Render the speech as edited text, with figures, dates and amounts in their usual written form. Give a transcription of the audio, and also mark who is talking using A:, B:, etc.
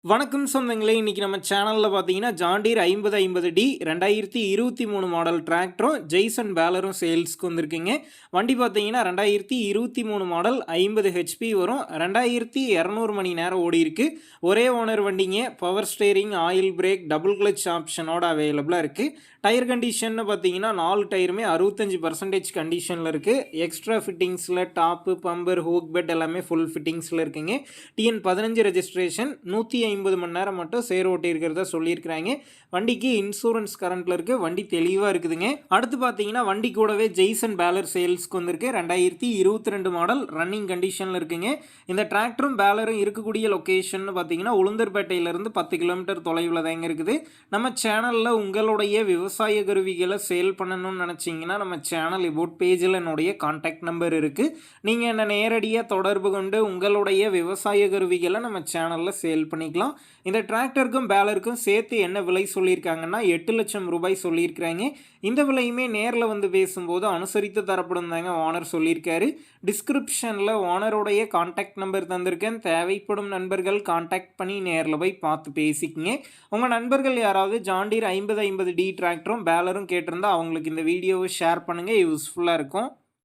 A: வணக்கம் சொந்தங்களே, இன்றைக்கி நம்ம சேனலில் பார்த்தீங்கன்னா ஜாண்டீர் 5050D 2023 மாடல் டிராக்டரும் ஜெய்சன் பேலரும் சேல்ஸ்க்கு வந்திருக்குங்க. வண்டி பார்த்தீங்கன்னா 2023 மாடல் 50 ஹெச்பி வரும். 2200 மணி நேரம் ஓடி இருக்கு. ஒரே ஓனர் வண்டிங்க. Power steering, oil brake, double clutch ஆப்ஷனோட அவைலபிளாக இருக்குது. டயர் கண்டிஷன் பார்த்தீங்கன்னா 4 டயருமே 65% கண்டிஷனில் இருக்குது. எக்ஸ்ட்ரா ஃபிட்டிங்ஸில் டாப்பு, பம்பர், ஹூக் பெட் எல்லாமே ஃபுல் ஃபிட்டிங்ஸில் இருக்குங்க. TN 15 ரெஜிஸ்ட்ரேஷன் 150 மணி நேரம் மட்டும் சேர் ஓட்டி இருக்கிறதா சொல்லியிருக்கிறாங்க. வண்டிக்கு இன்சூரன்ஸ் கரண்ட்டில் இருக்குது. வண்டி தெளிவாக இருக்குதுங்க. அடுத்து பார்த்தீங்கன்னா வண்டி கூடவே ஜெய்சன் பேலர் சேல்ஸ்க்கு வந்திருக்கு. 2022 மாடல் ரன்னிங் கண்டிஷனில் இருக்குங்க. இந்த டிராக்டரும் பேலரும் இருக்கக்கூடிய லொக்கேஷன் பார்த்தீங்கன்னா உளுந்தூர்பேட்டையிலேருந்து 10 கிலோமீட்டர் தொலைவில் தாங்க இருக்குது. நம்ம சேனலில் உங்களுடைய விவசாய கருவிகளை சேல் பண்ணணும்னு நினச்சிங்கன்னா நம்ம சேனல் இபோட் பேஜில் என்னுடைய கான்டாக்ட் நம்பர் இருக்குது. நீங்கள் என்னை நேரடியாக தொடர்பு கொண்டு உங்களுடைய விவசாய கருவிகளை நம்ம சேனலில் சேல் பண்ணிக்கலாம். இந்த டிராக்டருக்கும் பேலருக்கும் சேர்த்து என்ன விலை சொல்லியிருக்காங்கன்னா 8 லட்சம் ரூபாய் சொல்லியிருக்கிறாங்க. இந்த விலையுமே நேரில் வந்து பேசும்போது அனுசரித்து தரப்படும் தாங்க ஓனர் சொல்லியிருக்காரு. டிஸ்கிரிப்ஷனில் ஓனருடைய கான்டாக்ட் நம்பர் தந்திருக்கேன். தேவைப்படும் நண்பர்கள் கான்டாக்ட் பண்ணி நேரில் போய் பார்த்து பேசிக்கிங்க. உங்கள் நண்பர்கள் யாராவது ஜாண்டீர் 5050D டிராக்டரும் பேலரும் கேட்டிருந்தா அவங்களுக்கு இந்த வீடியோவை ஷேர் பண்ணுங்கள். யூஸ்ஃபுல்லாக இருக்கும்.